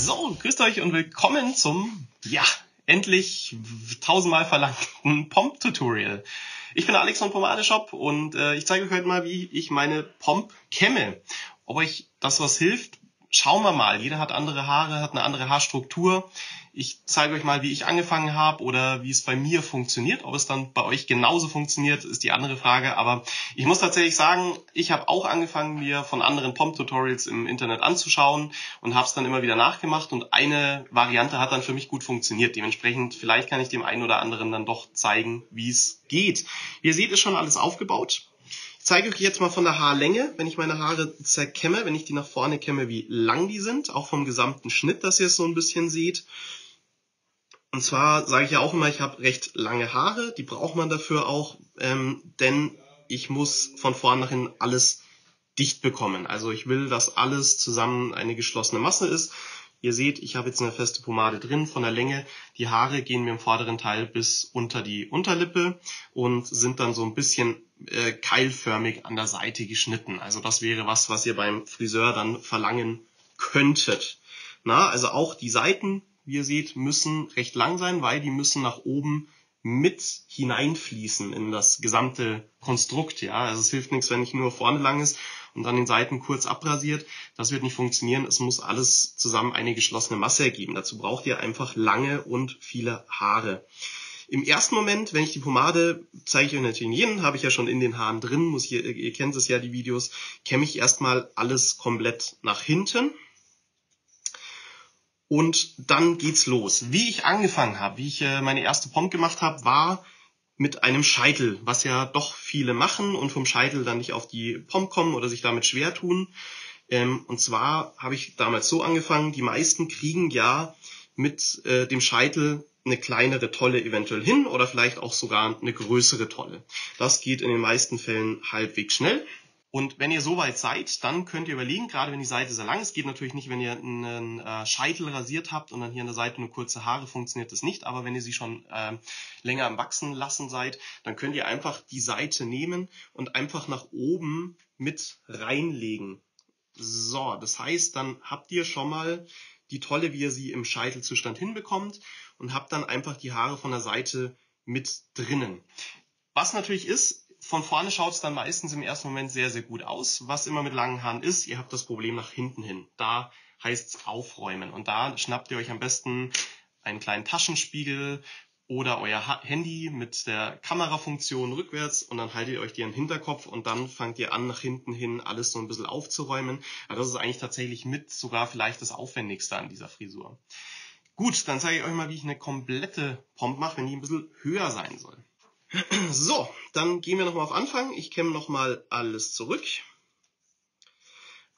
So, grüßt euch und willkommen zum, endlich 1000-mal verlangten Pomp-Tutorial. Ich bin Alex von Pomadeshop und ich zeige euch heute mal, wie ich meine Pomp kämme. Ob euch das was hilft, schauen wir mal. Jeder hat andere Haare, hat eine andere Haarstruktur. Ich zeige euch mal, wie ich angefangen habe oder wie es bei mir funktioniert. Ob es dann bei euch genauso funktioniert, ist die andere Frage. Aber ich muss tatsächlich sagen, ich habe auch angefangen, mir von anderen Pomp-Tutorials im Internet anzuschauen und habe es dann immer wieder nachgemacht. Und eine Variante hat dann für mich gut funktioniert. Dementsprechend, vielleicht kann ich dem einen oder anderen dann doch zeigen, wie es geht. Wie ihr seht, ist schon alles aufgebaut. Ich zeige euch jetzt mal von der Haarlänge, wenn ich meine Haare zerkämme, wenn ich die nach vorne kämme, wie lang die sind. Auch vom gesamten Schnitt, dass ihr es so ein bisschen seht. Und zwar sage ich ja auch immer, ich habe recht lange Haare, die braucht man dafür auch, denn ich muss von vorn nach hinten alles dicht bekommen. Also ich will, dass alles zusammen eine geschlossene Masse ist. Ihr seht, ich habe jetzt eine feste Pomade drin von der Länge. Die Haare gehen mir im vorderen Teil bis unter die Unterlippe und sind dann so ein bisschen keilförmig an der Seite geschnitten. Also das wäre was ihr beim Friseur dann verlangen könntet. Also auch die Seiten, wie ihr seht, müssen recht lang sein, weil die müssen nach oben mit hineinfließen in das gesamte Konstrukt. Also es hilft nichts, wenn nicht nur vorne lang ist und an den Seiten kurz abrasiert. Das wird nicht funktionieren. Es muss alles zusammen eine geschlossene Masse ergeben. Dazu braucht ihr einfach lange und viele Haare. Im ersten Moment, wenn ich die Pomade, zeige ich euch natürlich jeden, habe ich ja schon in den Haaren drin, ihr kennt es ja, die Videos, kämme ich erstmal alles komplett nach hinten. Und dann geht's los. Wie ich angefangen habe, wie ich meine erste Pomp gemacht habe, war mit einem Scheitel, was ja doch viele machen und vom Scheitel dann nicht auf die Pomp kommen oder sich damit schwer tun. Und zwar habe ich damals so angefangen, die meisten kriegen ja mit dem Scheitel eine kleinere Tolle eventuell hin oder vielleicht auch sogar eine größere Tolle. Das geht in den meisten Fällen halbwegs schnell. Und wenn ihr soweit seid, dann könnt ihr überlegen, gerade wenn die Seite sehr lang ist, geht natürlich nicht, wenn ihr einen Scheitel rasiert habt und dann hier an der Seite nur kurze Haare, funktioniert das nicht. Aber wenn ihr sie schon länger am Wachsen lassen seid, dann könnt ihr einfach die Seite nehmen und einfach nach oben mit reinlegen. So, das heißt, dann habt ihr schon mal die Tolle, wie ihr sie im Scheitelzustand hinbekommt und habt dann einfach die Haare von der Seite mit drinnen. Was natürlich ist, von vorne schaut es dann meistens im ersten Moment sehr, sehr gut aus. Was immer mit langen Haaren ist, ihr habt das Problem nach hinten hin. Da heißt es aufräumen. Und da schnappt ihr euch am besten einen kleinen Taschenspiegel oder euer Handy mit der Kamerafunktion rückwärts und dann haltet ihr euch die am Hinterkopf und dann fangt ihr an, nach hinten hin alles so ein bisschen aufzuräumen. Also das ist eigentlich tatsächlich mit sogar vielleicht das Aufwendigste an dieser Frisur. Gut, dann zeige ich euch mal, wie ich eine komplette Pomp mache, wenn die ein bisschen höher sein soll. So, dann gehen wir nochmal auf Anfang. Ich kämme nochmal alles zurück.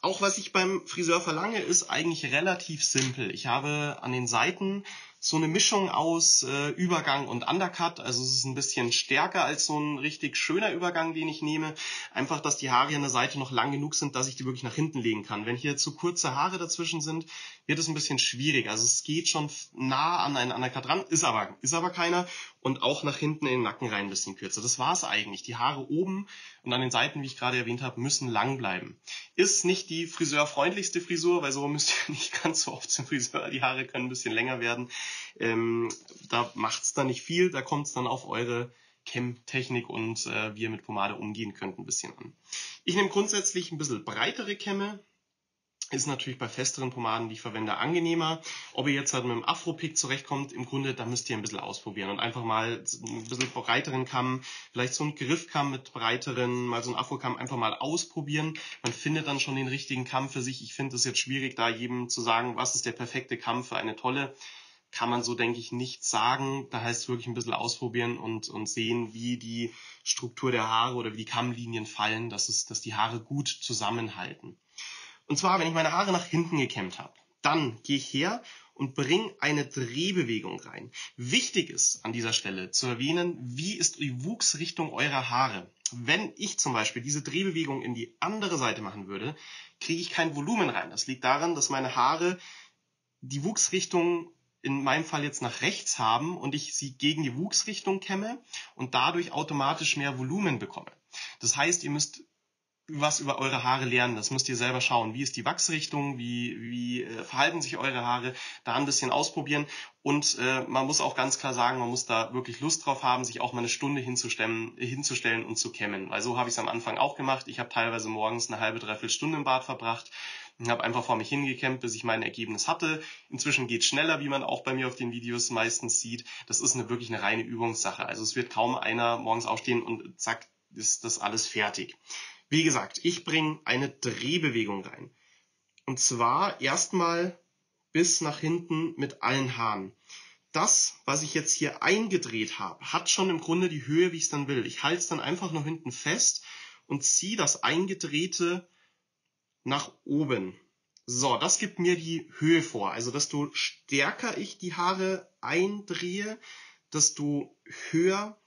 Auch was ich beim Friseur verlange, ist eigentlich relativ simpel. Ich habe an den Seiten so eine Mischung aus Übergang und Undercut. Also es ist ein bisschen stärker als so ein richtig schöner Übergang, den ich nehme. Einfach, dass die Haare an der Seite noch lang genug sind, dass ich die wirklich nach hinten legen kann. Wenn hier zu kurze Haare dazwischen sind, wird es ein bisschen schwierig. Also es geht schon nah an einen Undercut ran, ist aber keiner. Und auch nach hinten in den Nacken rein ein bisschen kürzer. Das war's eigentlich. Die Haare oben und an den Seiten, wie ich gerade erwähnt habe, müssen lang bleiben. Ist nicht die friseurfreundlichste Frisur, weil so müsst ihr nicht ganz so oft zum Friseur. Die Haare können ein bisschen länger werden. Da macht's dann nicht viel. Da kommt's dann auf eure Kämmtechnik und wie ihr mit Pomade umgehen könnt ein bisschen an. Ich nehme grundsätzlich ein bisschen breitere Kämme. Ist natürlich bei festeren Pomaden, die ich verwende, angenehmer. Ob ihr jetzt halt mit dem Afro-Pick zurechtkommt, im Grunde, da müsst ihr ein bisschen ausprobieren und einfach mal ein bisschen breiteren Kamm, vielleicht so einen Griffkamm mit breiteren, mal so einen Afro-Kamm einfach mal ausprobieren. Man findet dann schon den richtigen Kamm für sich. Ich finde es jetzt schwierig, da jedem zu sagen, was ist der perfekte Kamm für eine Tolle. Kann man so, denke ich, nicht sagen. Da heißt es wirklich ein bisschen ausprobieren und sehen, wie die Struktur der Haare oder wie die Kammlinien fallen, dass die Haare gut zusammenhalten. Und zwar, wenn ich meine Haare nach hinten gekämmt habe, dann gehe ich her und bringe eine Drehbewegung rein. Wichtig ist an dieser Stelle zu erwähnen, wie ist die Wuchsrichtung eurer Haare. Wenn ich zum Beispiel diese Drehbewegung in die andere Seite machen würde, kriege ich kein Volumen rein. Das liegt daran, dass meine Haare die Wuchsrichtung in meinem Fall jetzt nach rechts haben und ich sie gegen die Wuchsrichtung kämme und dadurch automatisch mehr Volumen bekomme. Das heißt, ihr müsst was über eure Haare lernen. Das müsst ihr selber schauen. Wie ist die Wachsrichtung? Wie verhalten sich eure Haare? Da ein bisschen ausprobieren. Und man muss auch ganz klar sagen, man muss da wirklich Lust drauf haben, sich auch mal eine Stunde hinzustellen und zu kämmen. Weil so habe ich es am Anfang auch gemacht. Ich habe teilweise morgens eine halbe, dreiviertel Stunde im Bad verbracht und habe einfach vor mich hingekämmt, bis ich mein Ergebnis hatte. Inzwischen geht es schneller, wie man auch bei mir auf den Videos meistens sieht. Das ist wirklich eine reine Übungssache. Also es wird kaum einer morgens aufstehen und zack, ist das alles fertig. Wie gesagt, ich bringe eine Drehbewegung rein. Und zwar erstmal bis nach hinten mit allen Haaren. Das, was ich jetzt hier eingedreht habe, hat schon im Grunde die Höhe, wie ich es dann will. Ich halte es dann einfach nur hinten fest und ziehe das Eingedrehte nach oben. So, das gibt mir die Höhe vor. Also desto stärker ich die Haare eindrehe, desto höher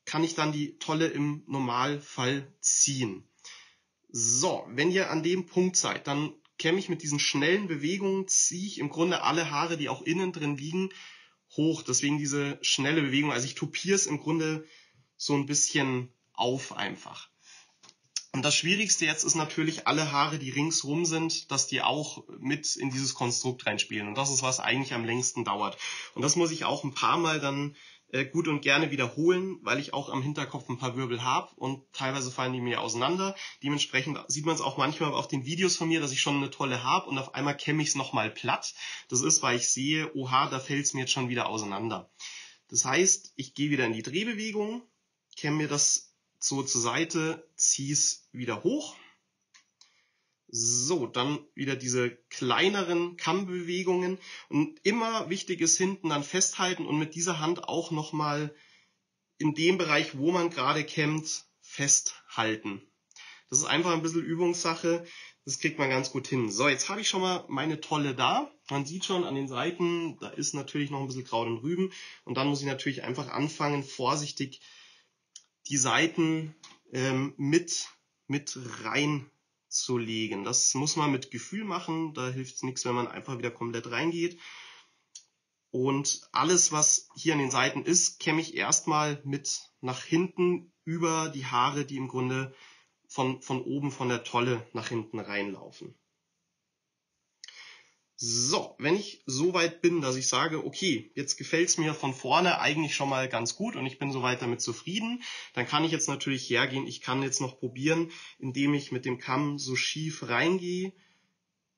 kann ich dann die Tolle im Normalfall ziehen. So, wenn ihr an dem Punkt seid, dann kämme ich mit diesen schnellen Bewegungen, ziehe ich im Grunde alle Haare, die auch innen drin liegen, hoch. Deswegen diese schnelle Bewegung. Also ich tupiere es im Grunde so ein bisschen auf einfach. Und das Schwierigste jetzt ist natürlich, alle Haare, die ringsrum sind, dass die auch mit in dieses Konstrukt reinspielen. Und das ist, was eigentlich am längsten dauert. Und das muss ich auch ein paar Mal dann gut und gerne wiederholen, weil ich auch am Hinterkopf ein paar Wirbel habe und teilweise fallen die mir auseinander. Dementsprechend sieht man es auch manchmal auf den Videos von mir, dass ich schon eine Tolle habe und auf einmal kämme ich es nochmal platt. Das ist, weil ich sehe, oha, da fällt es mir jetzt schon wieder auseinander. Das heißt, ich gehe wieder in die Drehbewegung, kämme mir das so zur Seite, ziehe es wieder hoch. So, dann wieder diese kleineren Kammbewegungen und immer wichtig ist hinten dann festhalten und mit dieser Hand auch nochmal in dem Bereich, wo man gerade kämmt, festhalten. Das ist einfach ein bisschen Übungssache, das kriegt man ganz gut hin. So, jetzt habe ich schon mal meine Tolle da. Man sieht schon an den Seiten, da ist natürlich noch ein bisschen Kraut und Rüben und dann muss ich natürlich einfach anfangen, vorsichtig die Seiten mit rein zu legen. Das muss man mit Gefühl machen, da hilft es nichts, wenn man einfach wieder komplett reingeht. Und alles, was hier an den Seiten ist, kämme ich erstmal mit nach hinten über die Haare, die im Grunde von oben von der Tolle nach hinten reinlaufen. So, wenn ich so weit bin, dass ich sage, okay, jetzt gefällt es mir von vorne eigentlich schon mal ganz gut und ich bin soweit damit zufrieden, dann kann ich jetzt natürlich hergehen, ich kann jetzt noch probieren, indem ich mit dem Kamm so schief reingehe,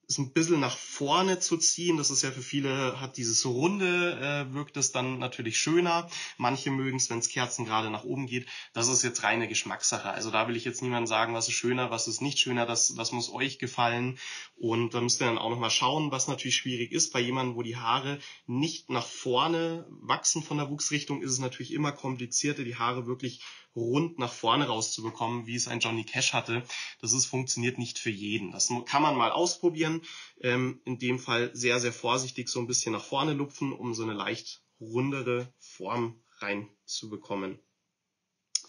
es ein bisschen nach vorne zu ziehen. Das ist ja für viele, hat dieses so runde, wirkt es dann natürlich schöner. Manche mögen es, wenn es kerzengerade nach oben geht. Das ist jetzt reine Geschmackssache. Also da will ich jetzt niemandem sagen, was ist schöner, was ist nicht schöner. Das muss euch gefallen. Und da müsst ihr dann auch nochmal schauen, was natürlich schwierig ist. Bei jemandem, wo die Haare nicht nach vorne wachsen von der Wuchsrichtung, ist es natürlich immer komplizierter, die Haare wirklich rund nach vorne rauszubekommen, wie es ein Johnny Cash hatte. Funktioniert nicht für jeden. Das kann man mal ausprobieren. In dem Fall sehr, sehr vorsichtig so ein bisschen nach vorne lupfen, um so eine leicht rundere Form reinzubekommen.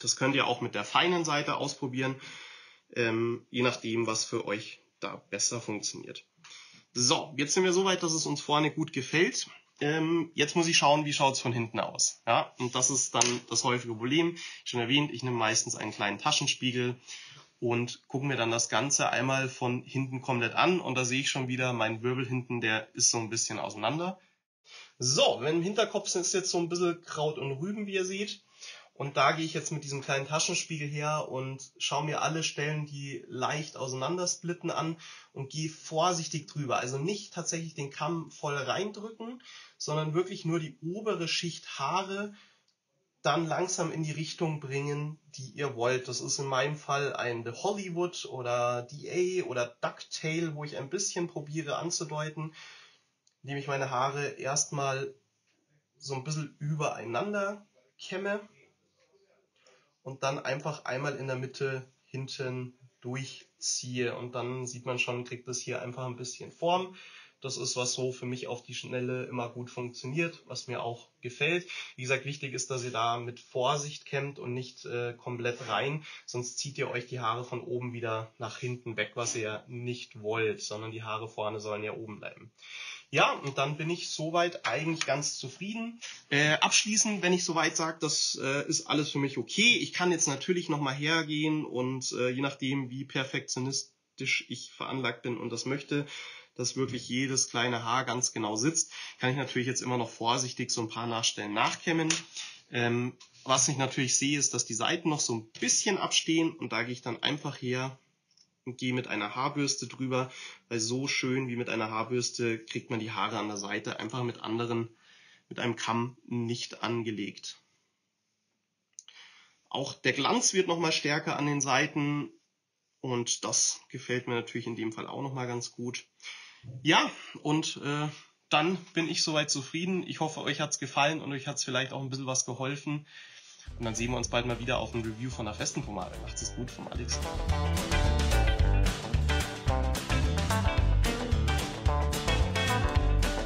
Das könnt ihr auch mit der feinen Seite ausprobieren, je nachdem, was für euch da besser funktioniert. So, jetzt sind wir so weit, dass es uns vorne gut gefällt. Jetzt muss ich schauen, wie schaut es von hinten aus. Ja, und das ist dann das häufige Problem. Schon erwähnt, ich nehme meistens einen kleinen Taschenspiegel und gucke mir dann das Ganze einmal von hinten komplett an. Und da sehe ich schon wieder, mein Wirbel hinten, der ist so ein bisschen auseinander. So, wenn im Hinterkopf ist jetzt so ein bisschen Kraut und Rüben, wie ihr seht. Und da gehe ich jetzt mit diesem kleinen Taschenspiegel her und schaue mir alle Stellen, die leicht auseinandersplitten, an und gehe vorsichtig drüber. Also nicht tatsächlich den Kamm voll reindrücken, sondern wirklich nur die obere Schicht Haare dann langsam in die Richtung bringen, die ihr wollt. Das ist in meinem Fall ein The Hollywood oder DA oder Ducktail, wo ich ein bisschen probiere anzudeuten, indem ich meine Haare erstmal so ein bisschen übereinander kämme und dann einfach einmal in der Mitte hinten durchziehe und dann sieht man schon, kriegt das hier einfach ein bisschen Form. Das ist was so für mich auf die Schnelle immer gut funktioniert, was mir auch gefällt. Wie gesagt, wichtig ist, dass ihr da mit Vorsicht kämmt und nicht komplett rein, sonst zieht ihr euch die Haare von oben wieder nach hinten weg, was ihr nicht wollt, sondern die Haare vorne sollen ja oben bleiben. Ja, und dann bin ich soweit eigentlich ganz zufrieden. Abschließend, wenn ich soweit sage, das ist alles für mich okay. Ich kann jetzt natürlich nochmal hergehen und je nachdem, wie perfektionistisch ich veranlagt bin und das möchte, dass wirklich jedes kleine Haar ganz genau sitzt, kann ich natürlich jetzt immer noch vorsichtig so ein paar Nachstellen nachkämmen. Was ich natürlich sehe, ist, dass die Seiten noch so ein bisschen abstehen und da gehe ich dann einfach her und gehe mit einer Haarbürste drüber, weil so schön wie mit einer Haarbürste kriegt man die Haare an der Seite einfach mit einem Kamm nicht angelegt. Auch der Glanz wird nochmal stärker an den Seiten und das gefällt mir natürlich in dem Fall auch nochmal ganz gut. Ja, und dann bin ich soweit zufrieden. Ich hoffe, euch hat's gefallen und euch hat's vielleicht auch ein bisschen was geholfen. Und dann sehen wir uns bald mal wieder auf ein Review von der festen Pomade. Macht's es gut, vom Alex.